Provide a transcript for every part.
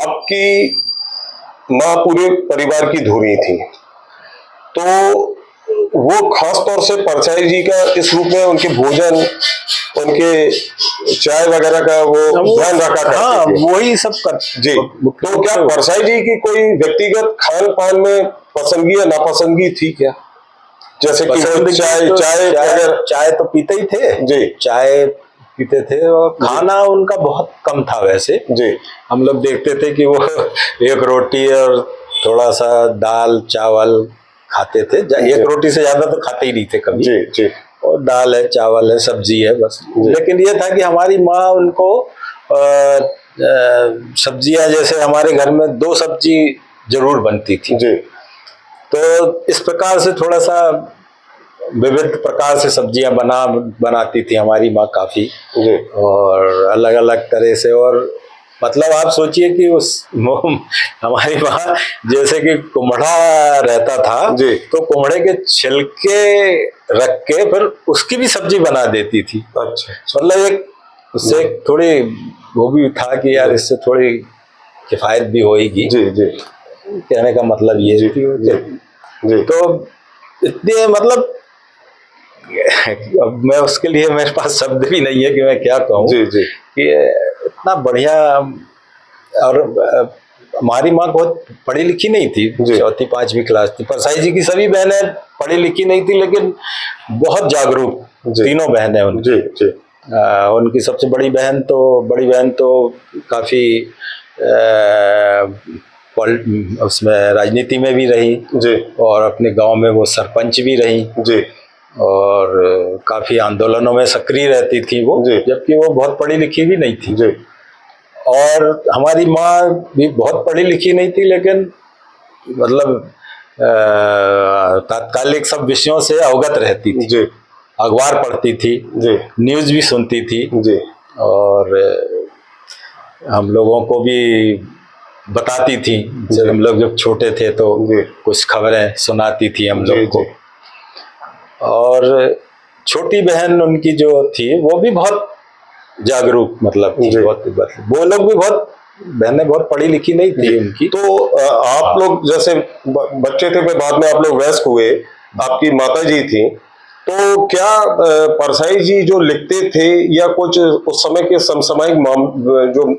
आपकी माँ पूरे परिवार की धुरी थी, तो वो खास तौर से परछाई जी का इस रूप में उनके भोजन, उनके चाय वगैरह का वो ध्यान रखा करते हाँ, थे। वही सब कर जी। तो क्या परछाई जी की कोई व्यक्तिगत खान पान में पसंदगी या नापसंदगी थी क्या? जैसे कि चाय तो पीते ही थे जी, चाय पीते थे, और खाना उनका बहुत कम था वैसे जी। हम लोग देखते थे कि वो एक रोटी और थोड़ा सा दाल चावल खाते थे। एक रोटी से ज्यादा तो खाते ही नहीं थे कभी। जी, जी। और दाल है, चावल है, सब्जी है, बस। लेकिन ये था कि हमारी माँ उनको सब्जियां, जैसे हमारे घर में 2 सब्जी जरूर बनती थी जी। तो इस प्रकार से थोड़ा सा विविध प्रकार से सब्जियां बनाती थी हमारी माँ काफी, और अलग अलग तरह से। और मतलब आप सोचिए कि हमारी माँ जैसे कि कुम्हड़ा रहता था तो कुम्हड़े के छिलके रख के फिर उसकी भी सब्जी बना देती थी। अच्छा। मतलब एक उससे थोड़ी वो भी था कि यार इससे थोड़ी किफायत भी होएगी। जी, जी। कहने का मतलब ये जी, जी, जी। तो इतने मतलब अब मैं उसके लिए मेरे पास शब्द भी नहीं है कि मैं क्या कहूँ। जी, जी। कि इतना बढ़िया। और हमारी माँ बहुत पढ़ी लिखी नहीं थी, 4वीं 5वीं क्लास थी। परछाई जी की सभी बहनें पढ़ी लिखी नहीं थी, लेकिन बहुत जागरूक तीनों बहनें उनकी। जी, जी। उनकी सबसे बड़ी बहन तो काफी उसमें राजनीति में भी रही जी। और अपने गांव में वो सरपंच भी रही जी। और काफी आंदोलनों में सक्रिय रहती थी वो, जबकि वो बहुत पढ़ी लिखी भी नहीं थी। जी। और हमारी माँ भी बहुत पढ़ी लिखी नहीं थी, लेकिन मतलब तात्कालिक सब विषयों से अवगत रहती थी। जी। अखबार पढ़ती थी, जी। न्यूज भी सुनती थी। जी। और हम लोगों को भी बताती थी, जब हम लोग जब छोटे थे तो कुछ खबरें सुनाती थी हम लोग को। और छोटी बहन उनकी जो थी वो भी बहुत जागरूक मतलब थी, वो लोग भी बहुत, बहनें बहुत पढ़ी लिखी नहीं थी उनकी। तो आप लोग जैसे बच्चे थे, फिर बाद में आप लोग वयस्क हुए, आपकी माता जी थी, तो क्या परछाई जी जो लिखते थे या कुछ उस समय के समसामयिक जो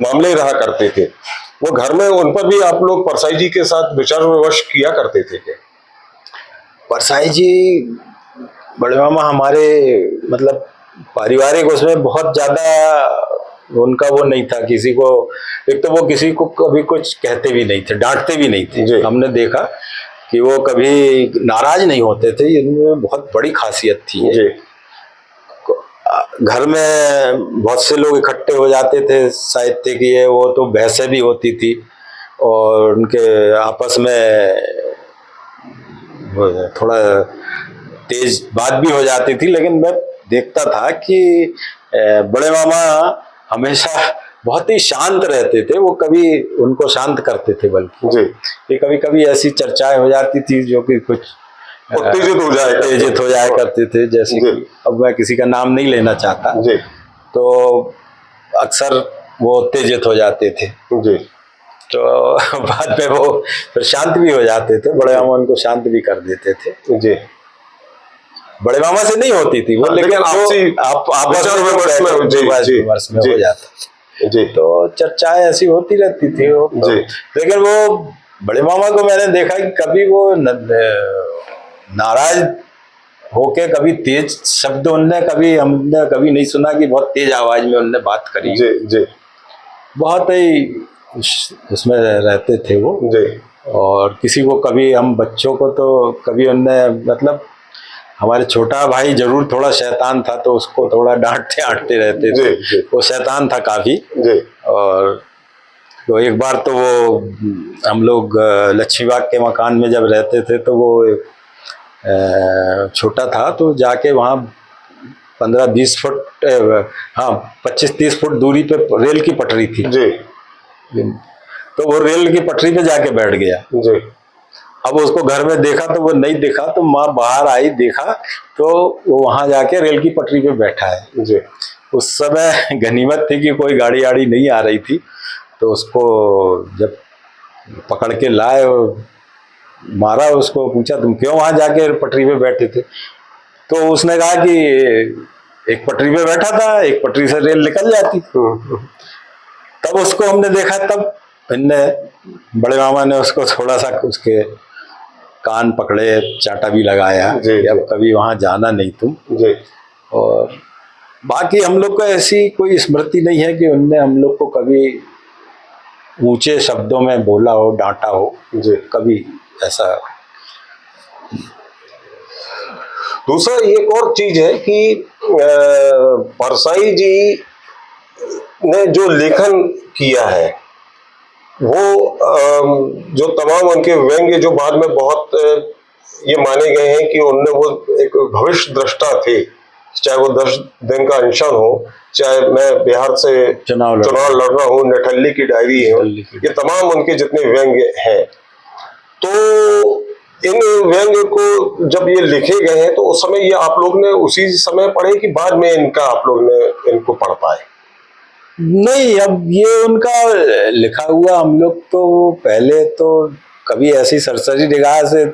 मामले रहा करते थे, वो घर में उन पर भी आप लोग परछाई जी के साथ विचार विमर्श किया करते थे क्या? परछाई जी, बड़े मामा हमारे मतलब पारिवारिक उसमें बहुत ज्यादा उनका वो नहीं था किसी को। एक तो वो किसी को कभी कुछ कहते भी नहीं थे, डांटते भी नहीं थे। हमने देखा कि वो कभी नाराज नहीं होते थे, इनमें बहुत बड़ी खासियत थी। घर में बहुत से लोग इकट्ठे हो जाते थे साहित्य की, वो तो बहसें भी होती थी और उनके आपस में थोड़ा तेज बात भी हो जाती थी। लेकिन मैं देखता था कि बड़े मामा हमेशा बहुत ही शांत रहते थे। वो कभी उनको शांत करते थे, बल्कि ये कभी कभी ऐसी चर्चाएं हो जाती थी जो कि कुछ उत्तेजित हो जाया करते थे। जैसे कि अब मैं किसी का नाम नहीं लेना चाहता, तो अक्सर वो उत्तेजित हो जाते थे। तो बाद में वो फिर शांत भी हो जाते थे। बड़े मामा उनको शांत भी कर देते थे। बड़े मामा से नहीं होती थी वो, लेकिन आपस में हो जाता। तो चर्चाएं ऐसी होती रहती थी वो। लेकिन वो बड़े मामा को मैंने देखा कि कभी वो नाराज होके कभी तेज शब्द हमने कभी नहीं सुना कि बहुत तेज आवाज में उनने बात करी। बहुत ही उसमें रहते थे वो। और किसी को कभी, हम बच्चों को तो कभी उनने, मतलब हमारे छोटा भाई जरूर थोड़ा शैतान था, तो उसको थोड़ा डांटते रहते थे। वो शैतान था काफी। और तो एक बार तो वो हम लोग लक्ष्मीबाग के मकान में जब रहते थे, तो वो छोटा था, तो जाके वहाँ 15-20 फुट, हाँ 25-30 फुट दूरी पे रेल की पटरी थी। तो वो रेल की पटरी पे जाके बैठ गया। अब उसको घर में देखा तो वो नहीं दिखा, तो माँ बाहर आई, देखा तो वो वहां जाके रेल की पटरी पे बैठा है। उस समय गनीमत थी कि कोई गाड़ी आड़ी नहीं आ रही थी। तो उसको जब पकड़ के लाए और मारा, उसको पूछा तुम क्यों वहां जाके पटरी पे बैठे थे, तो उसने कहा कि एक पटरी पे बैठा था, एक पटरी से रेल निकल जाती। तब उसको हमने देखा, तब इनने बड़े मामा ने उसको थोड़ा सा उसके कान पकड़े, चाटा भी लगाया कि अब कभी वहां जाना नहीं तुम जी। और बाकी हम लोग को ऐसी कोई स्मृति नहीं है कि उनने हम लोग को कभी ऊंचे शब्दों में बोला हो, डांटा हो जी। कभी ऐसा। दूसरा एक और चीज है कि परसाई जी ने जो लेखन किया है वो जो तमाम उनके व्यंग्य जो बाद में बहुत ये माने गए हैं कि उनने वो एक भविष्य दृष्टा थे, चाहे वो 10 दिन का अनशन हो, चाहे मैं बिहार से चुनाव लड़ रहा हूँ, निठल्ली की डायरी है, ये तमाम उनके जितने व्यंग्य हैं, तो इन व्यंग्य को जब ये लिखे गए हैं तो उस समय ये आप लोग ने उसी समय पढ़े कि बाद में इनका आप लोग ने इनको पढ़ पाए? नहीं, अब ये उनका लिखा हुआ हम लोग तो पहले तो कभी ऐसी सरसरी निगाह से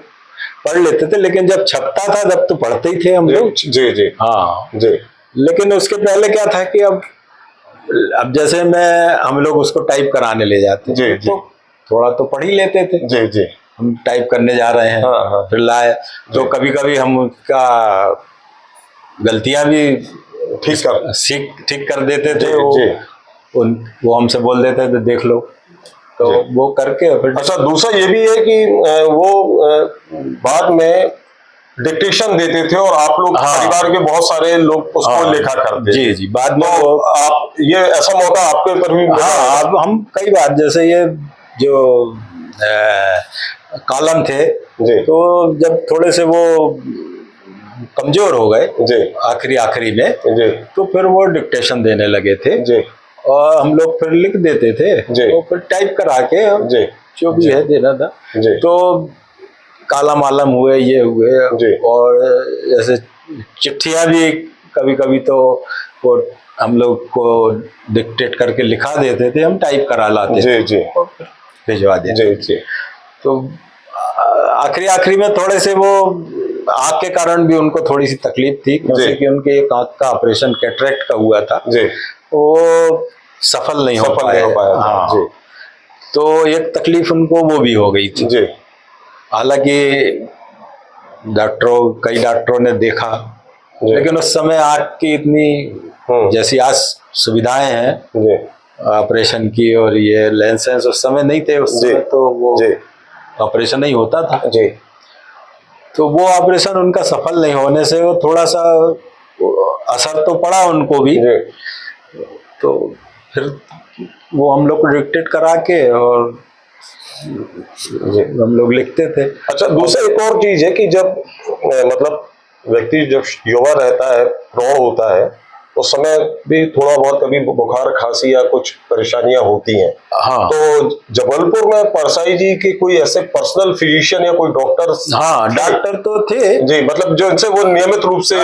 पढ़ लेते थे, लेकिन जब छपता था तब तो पढ़ते ही थे हम लोग। जी जी। हाँ जी। लेकिन उसके पहले क्या था कि अब जैसे हम लोग उसको टाइप कराने ले जाते जी, जी। तो थोड़ा तो पढ़ ही लेते थे। जी जी। हम टाइप करने जा रहे हैं, हाँ, हाँ। फिर लाए तो कभी कभी हम उसका गलतियां भी ठीक कर देते थे। वो हमसे बोल देते थे देख लो, तो वो करके फिर। अच्छा, दूसरा ये भी है कि वो बाद में डिक्टेशन देते थे और आप लोग परिवार के बहुत सारे लोग उसको लिखा करते थे। जी जी। बाद में तो आप ये ऐसा मौका आपके ऊपर भी? हाँ, अब हम कई बार जैसे ये जो कॉलम थे तो जब थोड़े से वो कमजोर हो गए आखिरी में, तो फिर वो डिक्टेशन देने लगे थे और हम लोग फिर लिख देते थे, तो फिर टाइप करा के जो भी है देना था। तो कालम आलम हुए, ये हुए, और जैसे चिट्ठियां भी कभी कभी तो वो हम लोग को डिक्टेट करके लिखा देते थे, हम टाइप करा लाते थे और भिजवा देते थे। तो आखिरी में थोड़े से वो आँख के कारण भी उनको थोड़ी सी तकलीफ थी, क्योंकि उनके एक आँख का ऑपरेशन कैटरेक्ट का हुआ था, वो सफल नहीं हो पाया। हाँ, तो एक तकलीफ उनको वो भी हो गई थी। हालांकि कई डॉक्टरों ने देखा, लेकिन उस समय आँख की इतनी जैसी आज सुविधाएं हैं ऑपरेशन की और ये लेंस उस समय नहीं थे। उस समय तो वो ऑपरेशन नहीं होता था। तो वो ऑपरेशन उनका सफल नहीं होने से वो थोड़ा सा असर तो पड़ा उनको भी। तो फिर वो हम लोग को डिक्टेट करा के और हम लोग लिखते थे। अच्छा, दूसरा एक और चीज है कि जब मतलब व्यक्ति जब युवा रहता है, प्रौढ़ होता है, उस समय भी थोड़ा बहुत कभी बुखार खांसी या कुछ परेशानियां होती हैं। हाँ। तो जबलपुर में परसाई जी के कोई ऐसे पर्सनल फिजिशियन या कोई डॉक्टर? हाँ, डॉक्टर तो थे जी, मतलब जो इनसे वो नियमित रूप से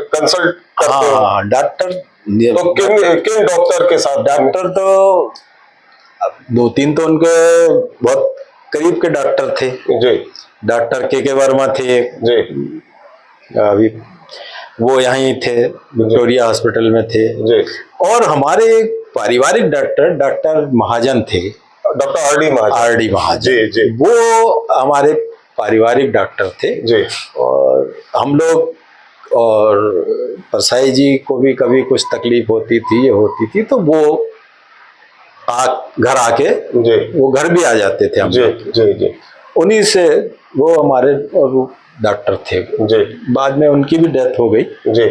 कंसल्ट करते हो? हाँ, डॉक्टर। तो किन डॉक्टर के साथ? डॉक्टर तो 2-3 तो उनके बहुत करीब के डॉक्टर थे जी। डॉक्टर के वर्मा थे जी, अभी वो यहीं थे, विक्टोरिया हॉस्पिटल में थे जी। और हमारे एक पारिवारिक डॉक्टर महाजन थे, doctor R D Mahajan ji जी। वो हमारे पारिवारिक डॉक्टर थे जी। और हम लोग और परसाई जी को भी कभी कुछ तकलीफ होती थी तो वो घर आके जी, वो घर भी आ जाते थे हम जी जी जी। उन्हीं से वो हमारे और डॉक्टर थे जी। बाद में उनकी भी डेथ हो गई जी,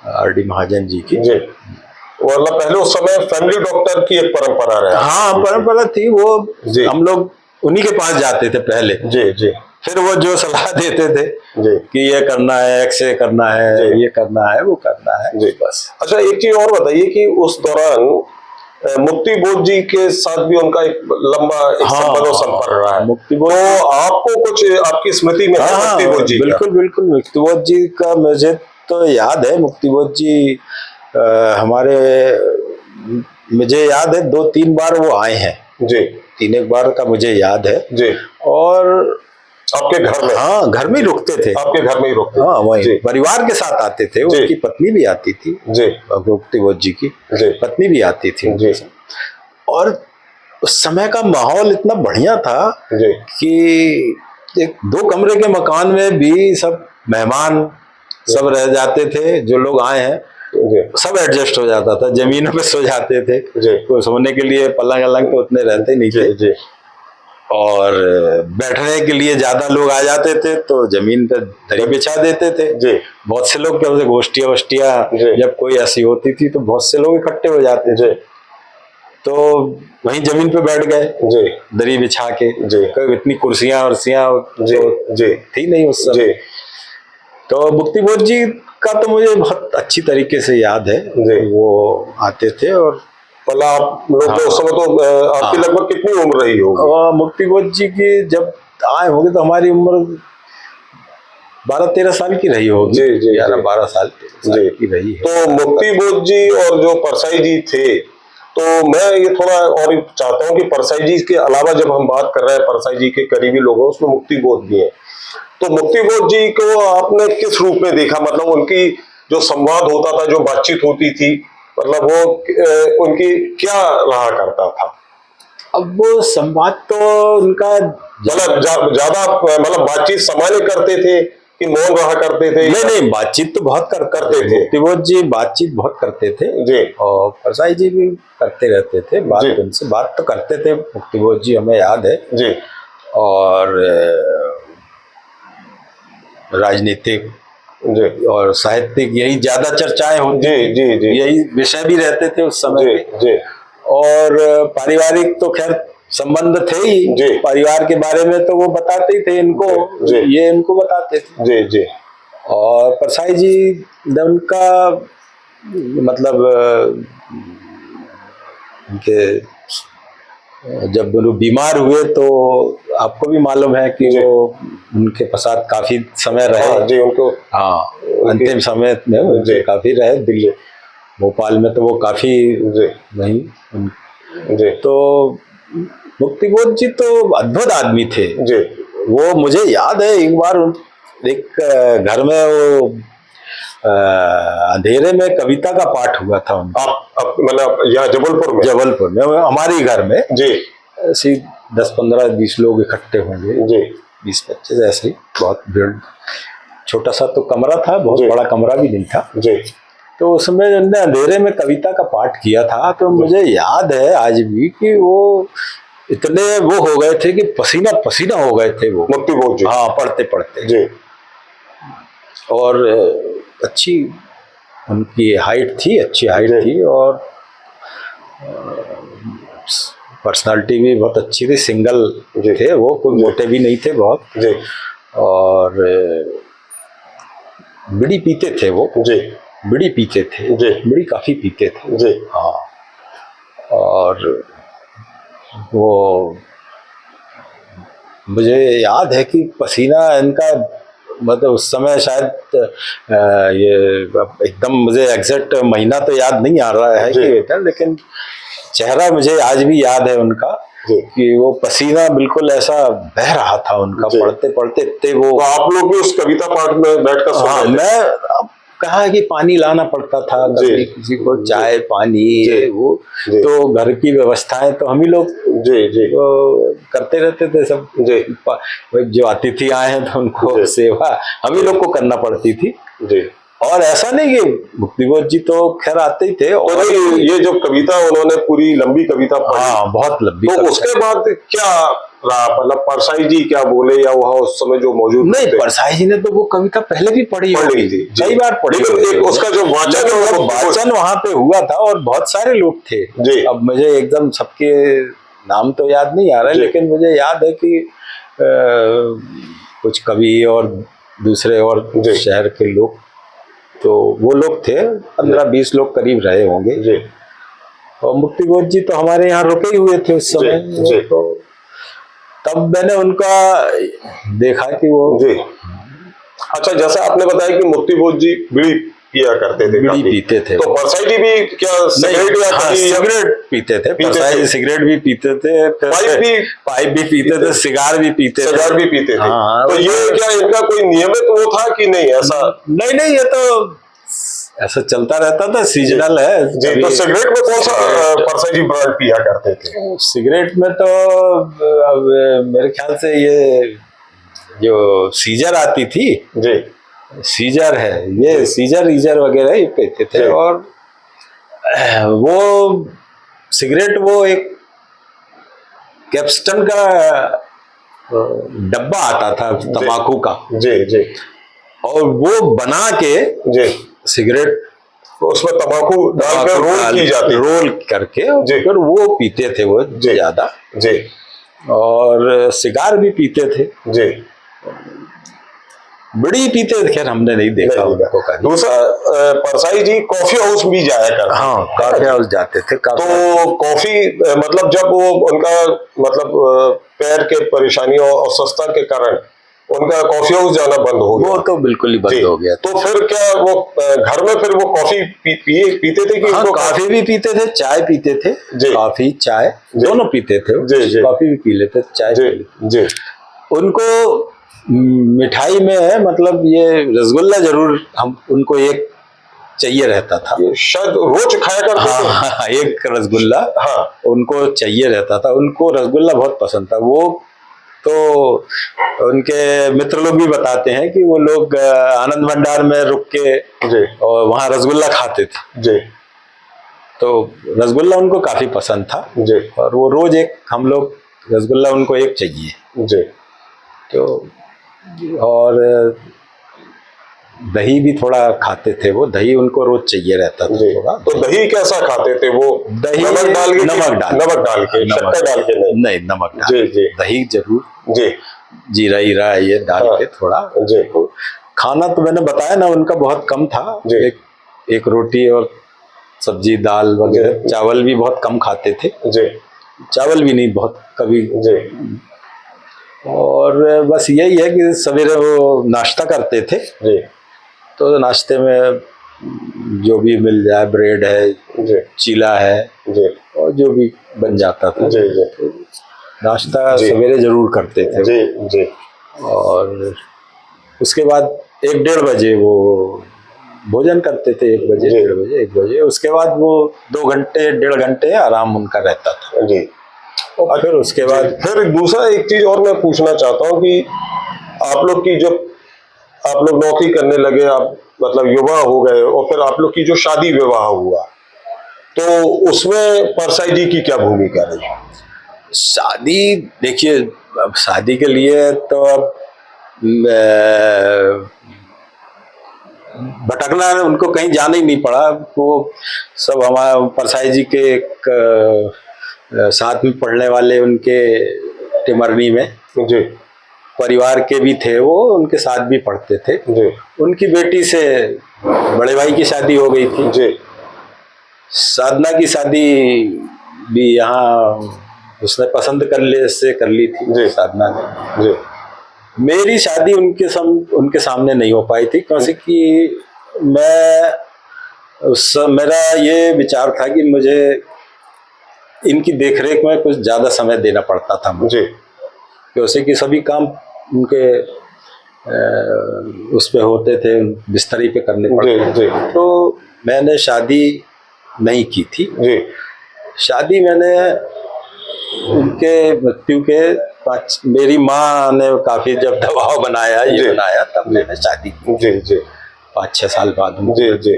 आर डी महाजन जी की जी। मतलब पहले उस समय फैमिली डॉक्टर की एक परंपरा रहा। हाँ, परंपरा थी वो जी। हम लोग उन्हीं के पास जाते थे पहले जी जी। फिर वो जो सलाह देते थे जी कि ये करना है, एक्सरे करना है, ये करना है, वो करना है जी, बस। अच्छा, एक चीज और बताइए कि उस दौरान मुक्ति बोध जी के साथ भी उनका एक लंबा संपर्क रहा है। मुक्ति बोध, तो आपको कुछ आपकी स्मृति में है मुक्ति बोध जी? बिल्कुल मुक्ति बोध जी का मुझे तो याद है। मुक्ति बोध जी हमारे मुझे याद है 2-3 बार वो आए हैं। जी 3 बार का मुझे याद है। जी। और आपके घर में? हाँ, घर में ही रुकते थे। आपके घर में ही रुकते? हाँ, जी वही परिवार के साथ आते थे। जी। उनकी पत्नी भी आती थी, जी मुक्ति बोध जी की जी पत्नी भी आती थी उनके जी साथ। और उस समय का माहौल इतना बढ़िया था जी कि एक 2 कमरे के मकान में भी सब मेहमान सब रह जाते थे। जो लोग आए हैं जी सब एडजस्ट हो जाता था, जमीनों पे सो जाते थे। जी कोई सोने के लिए पलंग अलंग तो उतने रहते नहीं थे। जी और बैठने के लिए ज्यादा लोग आ जाते थे तो जमीन पे दरी बिछा देते थे। जी बहुत से लोग क्या होते, गोष्ठियां वोष्ठियां जी। जब कोई ऐसी होती थी तो बहुत से लोग इकट्ठे हो जाते थे। जी तो वहीं जमीन पे बैठ गए जी दरी बिछा के। जी। कोई इतनी कुर्सियां वर्सियां जी तो जी थी नहीं उस समय। जी तो मुक्ति बोध जी का तो मुझे बहुत अच्छी तरीके से याद है। जी। वो आते थे और मतलब आप लोग हाँ। तो उस समय तो आपकी हाँ। लगभग कितनी उम्र रही होगी? मुक्ति बोध जी की जब आए होंगे तो हमारी उम्र 12-13 साल की रही होगी। जी जी 11-12 साल जी की रही है। तो मुक्ति बोध जी और जो परसाई जी थे, तो मैं ये थोड़ा और चाहता हूँ कि परसाई जी के अलावा जब हम बात कर रहे हैं परसाई जी के करीबी लोगों उसमें मुक्ति बोध भी है, तो मुक्ति बोध जी को आपने किस रूप में देखा? मतलब उनकी जो संवाद होता था, जो बातचीत होती थी, मतलब वो उनकी क्या रहा करता था? अब वो संवाद तो उनका मतलब ज्यादा मतलब बातचीत सामान्य करते थे कि मौन रहा करते थे? नहीं, बातचीत तो बहुत करते थे। मुक्ति बोध जी बातचीत बहुत करते थे जी। और परसाई जी भी करते रहते थे बात। उनसे बात तो करते थे मुक्ति बोध जी, हमें याद है। जी। और राजनीतिक जी और साहित्यिक यही ज्यादा चर्चाएं होती जी जी जी यही विषय भी रहते थे उस समय जी पे। जी। और पारिवारिक तो खैर संबंध थे ही जी। परिवार के बारे में तो वो बताते ही थे इनको। जी। ये इनको बताते थे। जी जी। और परसाई जी उनका मतलब उनके जब वो बीमार हुए तो आपको भी मालूम है कि वो उनके पश्चात काफी समय रहे। हाँ जी, उनको हाँ अंतिम समय में उनके काफी रहे दिल्ली भोपाल में, तो वो काफी वहीं जी। तो मुक्ति बोध जी तो अद्भुत आदमी थे जी। वो मुझे याद है एक बार एक घर में वो अंधेरे में कविता का पाठ हुआ था उनका। मतलब यहाँ जबलपुर में हमारे घर में जी ऐसे 10-15-20 लोग इकट्ठे होंगे जी 20-25 ऐसे ही बहुत भीड़। छोटा सा तो कमरा था, बहुत बड़ा कमरा भी नहीं था जी। तो उसमें उन्होंने अंधेरे में कविता का पाठ किया था। तो मुझे याद है आज भी कि वो इतने वो हो गए थे कि पसीना पसीना हो गए थे वो मुक्ति बोध जी। हाँ पढ़ते पढ़ते जी। और अच्छी उनकी हाइट थी, अच्छी हाइट थी और पर्सनालिटी भी बहुत अच्छी थी। सिंगल थे वो, कोई मोटे भी नहीं थे बहुत जी। और बीड़ी पीते थे वो जी। बीड़ी पीते थे जी। बीड़ी काफी पीते थे जी। हाँ। और वो मुझे याद है कि पसीना इनका मतलब उस समय शायद ये एकदम मुझे एग्जैक्ट महीना तो याद नहीं आ रहा है कि लेकिन चेहरा मुझे आज भी याद है उनका कि वो पसीना बिल्कुल ऐसा बह रहा था उनका पढ़ते पढ़ते इतने वो। तो आप लोग भी उस कविता पाठ में बैठकर सुन रहे थे? मैं अब कहा कि पानी लाना पड़ता था कभी किसी को चाय पानी वो तो घर की व्यवस्थाएं तो हम ही लोग करते रहते थे सब। जो अतिथि आए हैं तो उनको सेवा हम ही लोग को करना पड़ती थी। और ऐसा नहीं कि मुक्ति बोध जी तो खैर आते ही थे। और ये जो कविता उन्होंने पूरी लंबी कविता पढ़ी, हाँ बहुत लंबी, तो उसके बाद क्या रहा? मतलब परसाई जी क्या बोले या वहाँ उस समय जो मौजूद नहीं थे? परसाई जी ने तो वो कविता पहले भी पढ़ी थी, कई बार पढ़ी। एक उसका जो वाचन वहाँ पे हुआ था और बहुत सारे लोग थे। अब मुझे एकदम सबके नाम तो याद नहीं आ रहा है लेकिन मुझे याद है कि कुछ कवि और दूसरे और शहर के लोग तो वो लोग थे 15-20 लोग करीब रहे होंगे। और मुक्ति बोध जी तो हमारे यहाँ रुके ही हुए थे उस समय। तो तब मैंने उनका देखा कि वो अच्छा, जैसे आपने बताया कि मुक्ति बोध जी बीड़ी पिया करते थे, बीड़ी काफी पीते थे। तो परसाई जी भी क्या सिगरेट या हाँ, कभी सिगरेट पीते थे, परसाई जी सिगरेट भी पीते थे, पाइप भी पीते थे, सिगार भी पीते थे। हाँ, तो ये क्या इनका कोई नियमित वो था कि नहीं ऐसा? नहीं, ये तो ऐसा चलता रहता था, सीजनल है जी। तो सिगरेट में कौन सा परसाई जी ब्रांड पिया करते थे? सिगरेट में तो अब मेरे ख्याल से ये जो सीजर आती थी, जी, सीजर है, ये सीजर रीजर वगैरह ही पीते थे। और वो सिगरेट वो एक कैप्स्टन का डब्बा आता था तंबाकू का, जी जी, और वो बना के जी सिगरेट उसमें तंबाकू डालकर रोल की जाती, रोल करके फिर वो पीते थे वो ज्यादा। जी। और सिगार भी पीते थे जी। बीड़ी पीते थे, खैर हमने नहीं देखा उनको कभी। दूसरा परसाई जी कॉफी हाउस भी जाया करते। हाँ, कॉफी हाउस जाते थे। तो कॉफी मतलब जब वो उनका मतलब पैर के परेशानियों और अस्वस्थता के कारण उनका कॉफी हाउस जाना बंद हो गया। वो तो बिल्कुल ही बंद हो गया। तो फिर क्या वो घर में फिर वो कॉफी पीते थे कि? हाँ, कॉफी भी पीते थे, चाय पीते थे, कॉफी चाय दोनों पीते थे। कॉफी भी पी लेते थे, चाय जी जी। उनको मिठाई में मतलब ये रसगुल्ला जरूर हम उनको एक चाहिए रहता था, शायद रोज खाया करते थे। हाँ, एक रसगुल्ला हाँ उनको चाहिए रहता था। उनको रसगुल्ला बहुत पसंद था। वो तो उनके मित्र लोग भी बताते हैं कि वो लोग आनंद भंडार में रुक के और वहाँ रसगुल्ला खाते थे जी। तो रसगुल्ला उनको काफी पसंद था जी। और वो रोज एक, हम लोग रसगुल्ला उनको एक चाहिए जी। तो, और दही भी थोड़ा खाते थे। वो दही उनको रोज चाहिए रहता था थोड़ा। तो दही कैसा खाते थे वो? दही नमक डाल के, नमक डाल के, शक्कर डाल के? नहीं, नमक डाल के। जी। दही जरूर, जी, जीरा ईरा ये डाल के थोड़ा। जी। खाना तो मैंने बताया ना उनका बहुत कम था। एक रोटी और सब्जी दाल वगैरह, चावल भी बहुत कम खाते थे। जी। चावल भी नहीं, बहुत कभी। जी। और बस यही है कि सवेरे वो नाश्ता करते थे। जी। तो नाश्ते में जो भी मिल जाए, ब्रेड है, चीला है, और जो भी बन जाता था। जी जी। तो नाश्ता सवेरे जरूर करते थे। जी जी। और उसके बाद 1-1:30 बजे वो भोजन करते थे। 1 बजे, 1 बजे। उसके बाद वो 2 घंटे 1.5 घंटे आराम उनका रहता था। जी। और फिर उसके बाद फिर दूसरा एक चीज और मैं पूछना चाहता हूँ कि आप लोग की जब आप लोग नौकरी करने लगे, आप मतलब युवा हो गए, और फिर आप लोग की जो शादी विवाह हुआ, तो उसमें परसाई जी की क्या भूमिका रही? शादी, देखिए, अब शादी के लिए तो अब भटकना, उनको कहीं जाना ही नहीं पड़ा। वो सब हमारे परसाई जी के एक साथ में पढ़ने वाले उनके टिमरनी में जी परिवार के भी थे, वो उनके साथ भी पढ़ते थे। जी। उनकी बेटी से बड़े भाई की शादी हो गई थी। जी। साधना की शादी भी यहाँ उसने पसंद कर ली थी। जी। साधना ने। जी। मेरी शादी उनके सामने नहीं हो पाई थी, क्योंकि मेरा ये विचार था कि मुझे इनकी देखरेख में कुछ ज्यादा समय देना पड़ता था मुझे, क्योंकि कि सभी काम उनके उस पे होते थे, बिस्तरी पे करने पड़ते थे। तो मैंने शादी नहीं की थी। जी। शादी मैंने उनके मृत्यु के मेरी माँ ने काफी जब दबाव बनाया, बनाया, तब मैंने शादी की। जी जी। 5-6 साल बाद। जी जी।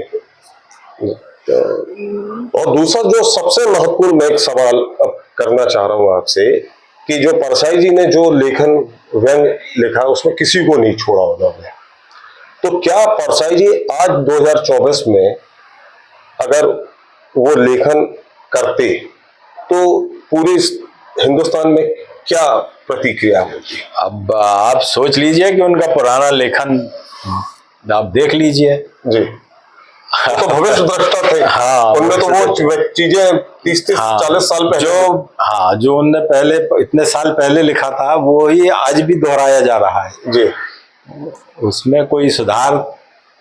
और दूसरा जो सबसे महत्वपूर्ण मैं एक सवाल अब करना चाह रहा हूँ आपसे, कि जो परसाई जी ने जो लेखन व्यंग लिखा उसमें किसी को नहीं छोड़ा उन्होंने, तो क्या परसाई जी आज 2024 में अगर वो लेखन करते तो पूरे हिंदुस्तान में क्या प्रतिक्रिया होती? अब आप सोच लीजिए कि उनका पुराना लेखन आप देख लीजिए। जी। तो भविष्य दृष्टा थे। हाँ, उनमें तो वो चीजें 30-40 साल पहले जो उनने पहले इतने साल पहले लिखा था, वो ही आज भी दोहराया जा रहा है। जी। उसमें कोई सुधार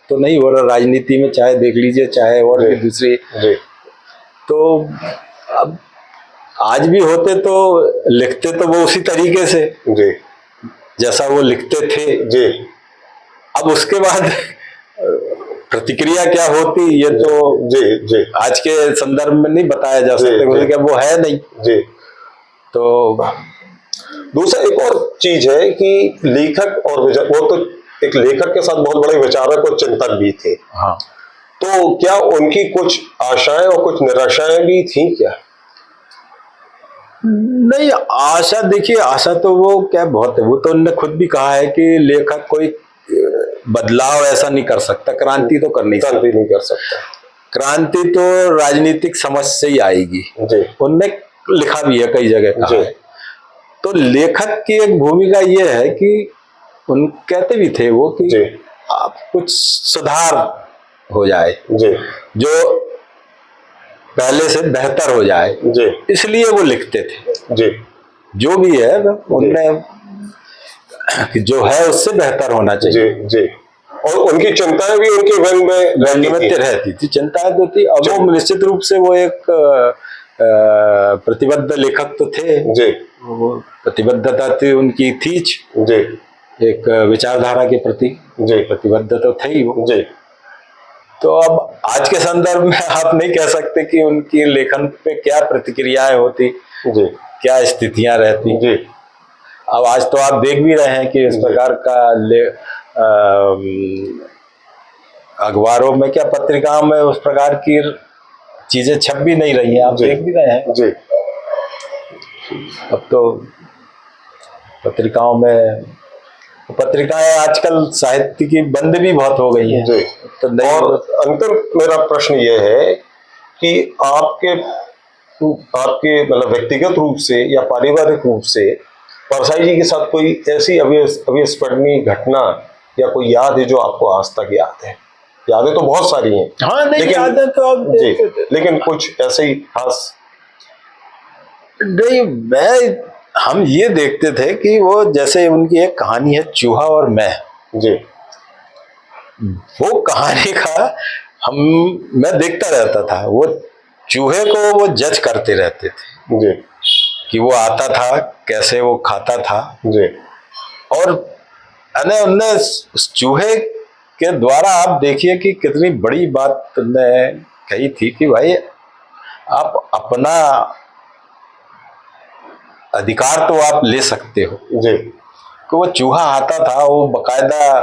तो नहीं हो रहा राजनीति में, चाहे देख लीजिए, चाहे और भी दूसरी। जी तो अब आज भी होते तो लिखते तो वो उसी तरीके से जी जैसा वो लिखते थे। जी अब उसके बाद प्रतिक्रिया क्या होती ये तो जी जी आज के संदर्भ में नहीं बताया जा जी, सकता, जी। क्योंकि वो है नहीं। जी। तो दूसरा एक और चीज है कि लेखक और वो तो एक लेखक के साथ बहुत बड़े विचारक और चिंतक भी थे। हाँ, तो क्या उनकी कुछ आशाएं और कुछ निराशाएं भी थी क्या? नहीं, आशा देखिए, आशा तो वो क्या बहुत है, वो तो उन्होंने खुद भी कहा है कि लेखक कोई बदलाव ऐसा नहीं कर सकता, क्रांति तो कर नहीं सकता। क्रांति नहीं कर सकता। क्रांति तो राजनीतिक समझ से ही आएगी। जी उनने लिखा भी है, कई जगह कहा जी है। तो लेखक की एक भूमिका ये है कि उन कहते भी थे वो कि जी आप कुछ सुधार हो जाए, जी जो पहले से बेहतर हो जाए, जी इसलिए वो लिखते थे। जी जो भी है उनमें कि जो है उससे बेहतर होना चाहिए। जी जी। और उनकी चिंताएं भी उनके व्यंग में रहती थी, चिंताएं तो थी। अब वो निश्चित रूप से वो एक प्रतिबद्ध लेखक तो थे। जी वो प्रतिबद्धता थी उनकी, थी जी एक विचारधारा के प्रति जी प्रतिबद्ध तो थे ही वो। जी। तो अब आज के संदर्भ में आप नहीं कह सकते कि उनकी लेखन पे क्या प्रतिक्रियाएं होती, जी क्या स्थितियां रहती। जी अब आज तो आप देख भी रहे हैं कि इस प्रकार का अखबारों में क्या पत्रिकाओं में उस प्रकार की चीजें छप भी नहीं रही हैं, आप देख भी रहे हैं। जी। अब तो पत्रिकाएं आजकल साहित्य की बंद भी बहुत हो गई हैं। जी। तो नहीं। और अंतिम मेरा प्रश्न ये है कि आपके मतलब व्यक्तिगत रूप से या पारिवारिक रूप से परसाई जी के साथ कोई ऐसी अविस्मरणीय घटना या कोई याद है जो आपको आज तक याद है? यादें तो बहुत सारी हैं। हाँ, नहीं, यादें तो अब जी, लेकिन कुछ ऐसे ही खास? नहीं, हम ये देखते थे कि वो जैसे उनकी एक कहानी है चूहा और मैं। जी। वो कहानी का मैं देखता रहता था। वो चूहे को वो जज करते रहते थे जी कि वो आता था, कैसे वो खाता था। जी और उनने उस चूहे के द्वारा आप देखिए कि कितनी बड़ी बात उनने कही थी कि भाई आप अपना अधिकार तो आप ले सकते हो। जी कि वो चूहा आता था, वो बकायदा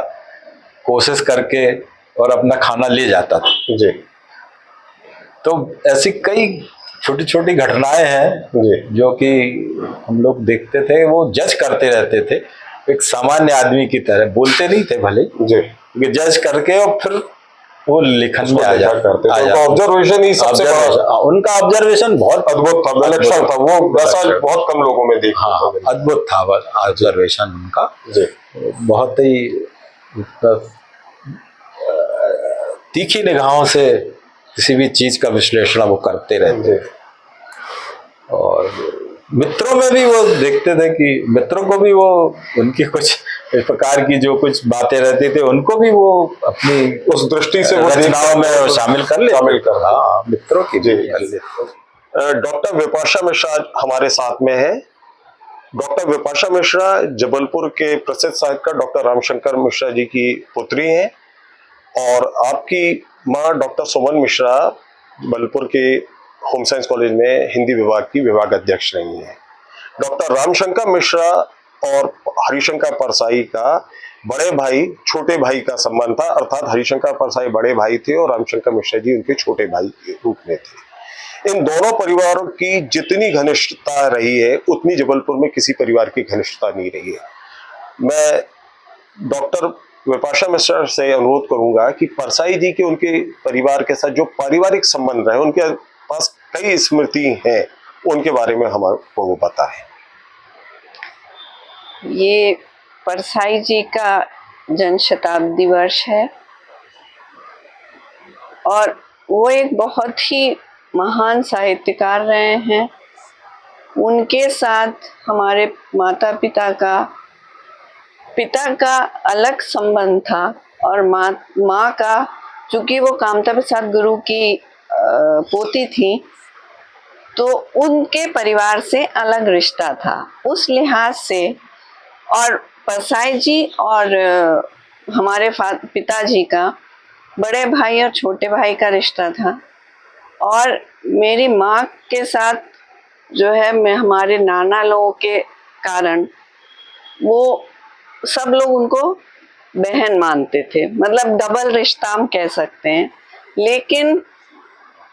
कोशिश करके और अपना खाना ले जाता था। जी। तो ऐसी कई छोटी छोटी घटनाएं हैं जी जो कि हम लोग देखते थे। वो जज करते रहते थे एक सामान्य आदमी की तरह, बोलते नहीं थे भले, जी। जज करके और फिर वो लेखन में आ जाते। ऑब्जर्वेशन ही सबसे बड़ा, उनका ऑब्जर्वेशन बहुत अद्भुत था, विलक्षण था। वो वैसा बहुत कम लोगों में देखा। हाँ, अद्भुत था ऑब्जर्वेशन उनका। जी। बहुत ही तीखी निगाहों से किसी भी चीज का विश्लेषण वो करते रहते। और मित्रों में भी वो देखते थे कि मित्रों को भी वो उनकी कुछ इस प्रकार की जो कुछ बातें रहती थी उनको भी वो अपनी उस दृष्टि से वो रचनाओं में शामिल कर ले। हाँ, मित्रों की जी। डॉक्टर विपाशा मिश्रा हमारे साथ में है। डॉक्टर विपाशा मिश्रा जबलपुर के प्रसिद्ध साहित्यकार डॉक्टर रामशंकर मिश्रा जी की पुत्री हैं और आपकी माँ डॉक्टर सुमन मिश्रा जबलपुर के होम साइंस कॉलेज में हिंदी विभाग की विभाग अध्यक्ष रही हैं। डॉक्टर रामशंकर मिश्रा और हरिशंकर परसाई का बड़े भाई छोटे भाई का संबंध था, अर्थात हरिशंकर परसाई बड़े भाई थे और रामशंकर मिश्रा जी उनके छोटे भाई के रूप में थे। इन दोनों परिवारों की जितनी घनिष्ठता रही है उतनी जबलपुर में किसी परिवार की घनिष्ठता नहीं रही है। मैं डॉक्टर विपाशा मिश्रा से अनुरोध करूंगा कि परसाई जी के उनके परिवार के साथ जो पारिवारिक संबंध रहे, उनके पास कई स्मृति हैं, उनके बारे में हमको वो बताएं। ये परसाई जी का जन्म शताब्दी वर्ष है और वो एक बहुत ही महान साहित्यकार रहे हैं। उनके साथ हमारे माता पिता का अलग संबंध था और माँ का, चूंकि वो कामता प्रसाद गुरु की पोती थी, तो उनके परिवार से अलग रिश्ता था उस लिहाज से। और परसाई जी और हमारे पिताजी का बड़े भाई और छोटे भाई का रिश्ता था। और मेरी माँ के साथ जो है, मैं हमारे नाना लोगों के कारण वो सब लोग उनको बहन मानते थे, मतलब डबल रिश्ता हम कह सकते हैं। लेकिन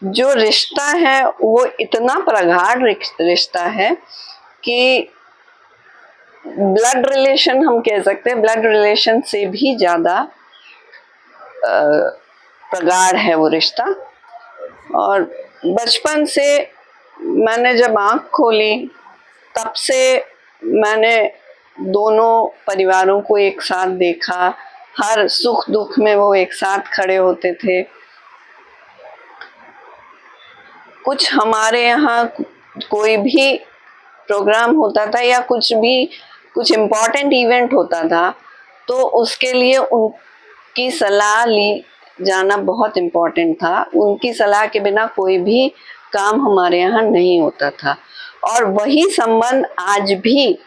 जो रिश्ता है वो इतना प्रगाढ़ रिश्ता है कि ब्लड रिलेशन हम कह सकते हैं, ब्लड रिलेशन से भी ज्यादा प्रगाढ़ है वो रिश्ता। और बचपन से मैंने जब आँख खोली तब से मैंने दोनों परिवारों को एक साथ देखा, हर सुख दुख में वो एक साथ खड़े होते थे। कुछ हमारे यहाँ कोई भी प्रोग्राम होता था या कुछ इम्पोर्टेंट इवेंट होता था, तो उसके लिए उनकी सलाह ली जाना बहुत इम्पोर्टेंट था। उनकी सलाह के बिना कोई भी काम हमारे यहाँ नहीं होता था। और वही संबंध आज भी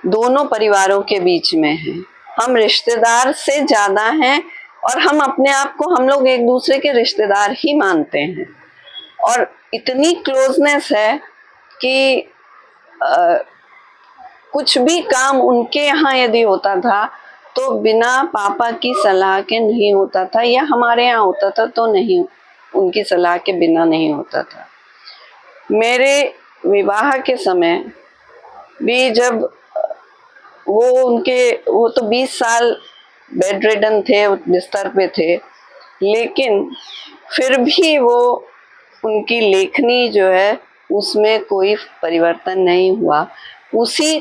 दोनों परिवारों के बीच में है। हम रिश्तेदार से ज्यादा हैं और हम अपने आप को, हम लोग एक दूसरे के रिश्तेदार ही मानते हैं। और इतनी क्लोजनेस है कि कुछ भी काम उनके यहाँ यदि होता था तो बिना पापा की सलाह के नहीं होता था, या हमारे यहाँ होता था तो नहीं, उनकी सलाह के बिना नहीं होता था। मेरे विवाह के समय भी जब वो तो 20 साल बेड रिडन थे, बिस्तर पे थे, लेकिन फिर भी वो उनकी लेखनी जो है उसमें कोई परिवर्तन नहीं हुआ। उसी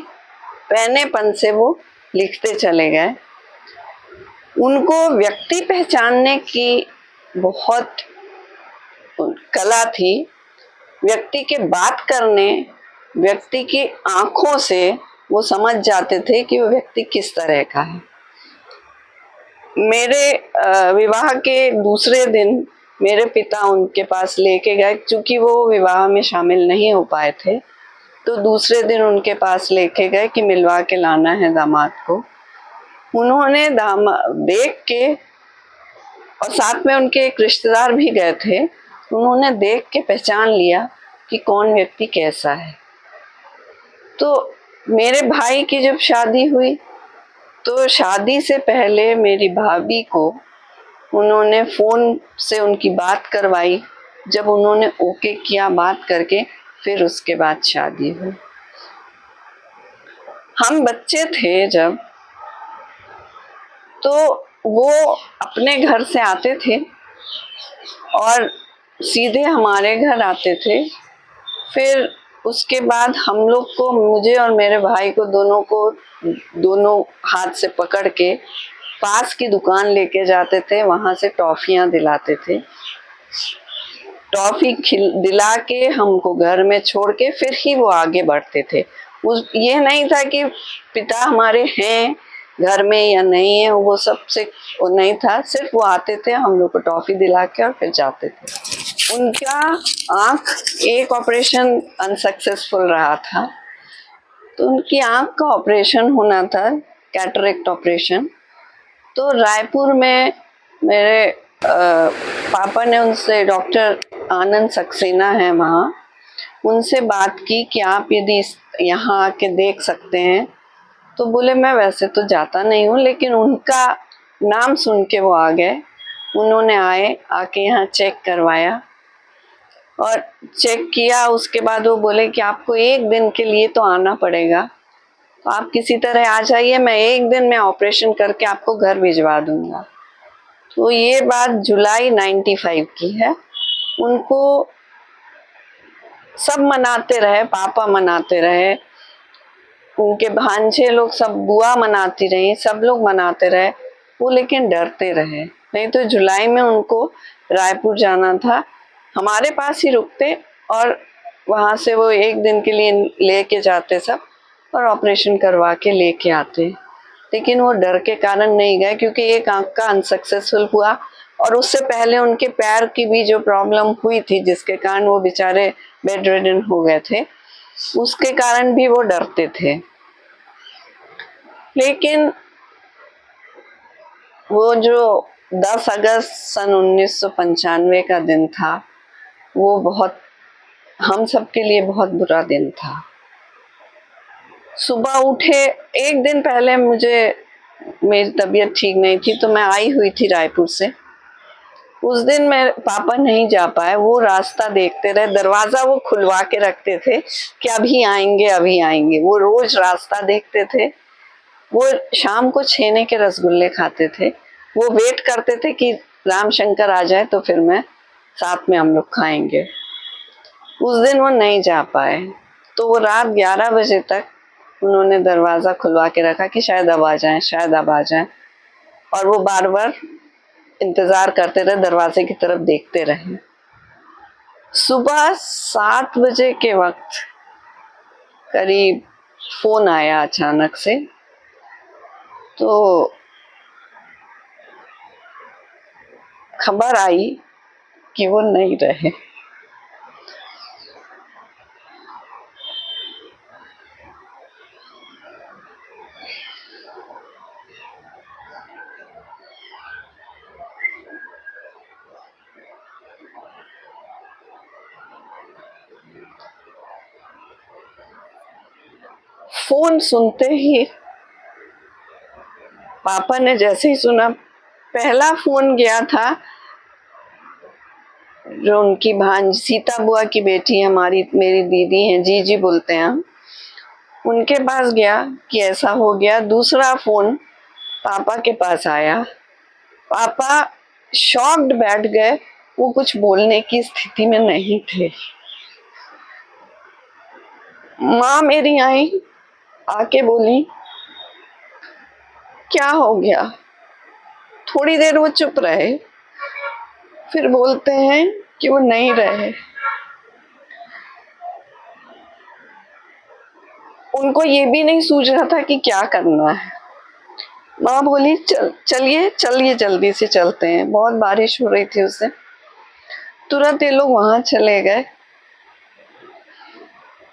पहनेपन से वो लिखते चले गए। उनको व्यक्ति पहचानने की बहुत कला थी। व्यक्ति के बात करने, व्यक्ति की आंखों से वो समझ जाते थे कि वो व्यक्ति किस तरह का है। मेरे विवाह के दूसरे दिन मेरे पिता उनके पास लेके गए, क्योंकि वो विवाह में शामिल नहीं हो पाए थे, तो दूसरे दिन उनके पास लेके गए कि मिलवा के लाना है दामाद को। उन्होंने देख के, और साथ में उनके एक रिश्तेदार भी गए थे, उन्होंने देख के पहचान लिया कि कौन व्यक्ति कैसा है। तो मेरे भाई की जब शादी हुई तो शादी से पहले मेरी भाभी को उन्होंने फोन से उनकी बात करवाई। जब उन्होंने ओके किया बात करके, फिर उसके बाद शादी हुई। हम बच्चे थे जब, तो वो अपने घर से आते थे और सीधे हमारे घर आते थे। फिर उसके बाद हम लोग को, मुझे और मेरे भाई को दोनों हाथ से पकड़ के पास की दुकान लेके जाते थे, वहां से टॉफियां दिलाते थे। टॉफी दिला के हमको घर में छोड़ के फिर ही वो आगे बढ़ते थे। ये नहीं था कि पिता हमारे हैं घर में या नहीं है, वो सबसे वो नहीं था। सिर्फ वो आते थे, हम लोग को टॉफी दिला के और फिर जाते थे। उनका आँख, एक ऑपरेशन अनसक्सेसफुल रहा था, तो उनकी आँख का ऑपरेशन होना था, कैटरेक्ट ऑपरेशन। तो रायपुर में मेरे पापा ने उनसे, डॉक्टर आनंद सक्सेना है वहाँ, उनसे बात की कि आप यदि यहाँ आके देख सकते हैं। तो बोले मैं वैसे तो जाता नहीं हूँ, लेकिन उनका नाम सुन के वो आ गए। उन्होंने आके यहाँ चेक करवाया और चेक किया। उसके बाद वो बोले कि आपको 1 दिन के लिए तो आना पड़ेगा, तो आप किसी तरह आ जाइए, मैं 1 दिन में ऑपरेशन करके आपको घर भिजवा दूंगा। तो ये बात जुलाई 95 की है। उनको सब मनाते रहे, पापा मनाते रहे, उनके भांजे लोग सब, बुआ मनाती रही, सब लोग मनाते रहे, वो लेकिन डरते रहे। नहीं तो जुलाई में उनको रायपुर जाना था, हमारे पास ही रुकते और वहाँ से वो 1 दिन के लिए लेके जाते सब और ऑपरेशन करवा के लेके आते। लेकिन वो डर के कारण नहीं गए, क्योंकि एक आंख का अनसक्सेसफुल हुआ और उससे पहले उनके पैर की भी जो प्रॉब्लम हुई थी जिसके कारण वो बेचारे बेड रिडन हो गए थे, उसके कारण भी वो डरते थे। लेकिन वो जो 10 अगस्त सन 1995 का दिन था, वो बहुत हम सब के लिए बहुत बुरा दिन था। सुबह उठे, एक दिन पहले मेरी तबीयत ठीक नहीं थी तो मैं आई हुई थी रायपुर से। उस दिन मेरे पापा नहीं जा पाए, वो रास्ता देखते रहे, दरवाजा वो खुलवा के रखते थे कि अभी आएंगे अभी आएंगे। वो रोज रास्ता देखते थे। वो शाम को छेने के रसगुल्ले खाते थे। वो वेट करते थे कि राम शंकर आ जाए तो फिर मैं साथ में हम लोग खाएंगे। उस दिन वो नहीं जा पाए तो वो रात 11 बजे तक उन्होंने दरवाज़ा खुलवा के रखा कि शायद अब आ जाएं, शायद अब आ जाएं। और वो बार बार इंतज़ार करते रहे, दरवाजे की तरफ देखते रहे। सुबह 7 बजे के वक्त करीब फ़ोन आया अचानक से, तो खबर आई कि वो नहीं रहे। फोन सुनते ही पापा ने जैसे ही सुना, पहला फोन गया था जो उनकी भांजी सीता बुआ की बेटी मेरी दीदी हैं, जीजी बोलते हैं हम, उनके पास गया कि ऐसा हो गया। दूसरा फोन पापा के पास आया। पापा शॉक्ड बैठ गए, वो कुछ बोलने की स्थिति में नहीं थे। माँ मेरी आई, आके बोली क्या हो गया। थोड़ी देर वो चुप रहे, फिर बोलते हैं कि वो नहीं रहे। उनको ये भी नहीं सूझ रहा था कि क्या करना है। माँ बोली चलिए जल्दी से चलते हैं। बहुत बारिश हो रही थी उस दिन। तुरंत ये लोग वहां चले गए।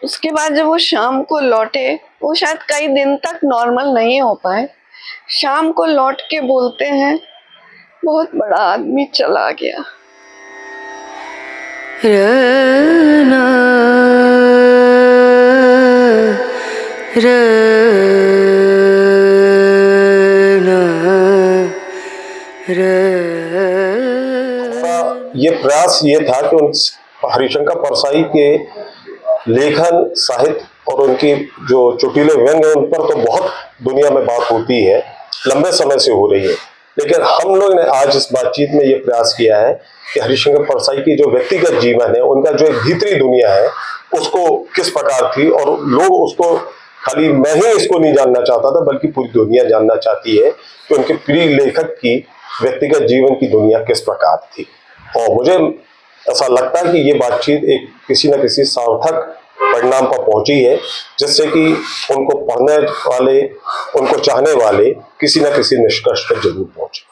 उसके बाद जब वो शाम को लौटे, वो शायद कई दिन तक नॉर्मल नहीं हो पाए। शाम को लौट के बोलते हैं बहुत बड़ा आदमी चला गया। रना ये प्रयास ये था कि उन हरिशंकर परसाई के लेखन, साहित्य और उनकी जो चुटीले व्यंग है उन पर तो बहुत दुनिया में बात होती है, लंबे समय से हो रही है। लेकिन हम लोग ने आज इस बातचीत में ये प्रयास किया है कि हरिशंकर परसाई की जो व्यक्तिगत जीवन है, उनका जो एक भीतरी दुनिया है, उसको किस प्रकार थी, और लोग उसको खाली मैं ही इसको नहीं जानना चाहता था बल्कि पूरी दुनिया जानना चाहती है कि उनके प्रिय लेखक की व्यक्तिगत जीवन की दुनिया किस प्रकार थी। और मुझे ऐसा लगता है कि ये बातचीत एक किसी न किसी सार्थक परिणाम पर पहुंची है, जिससे कि उनको पढ़ने वाले, उनको चाहने वाले किसी न किसी निष्कर्ष पर जरूर पहुंचे।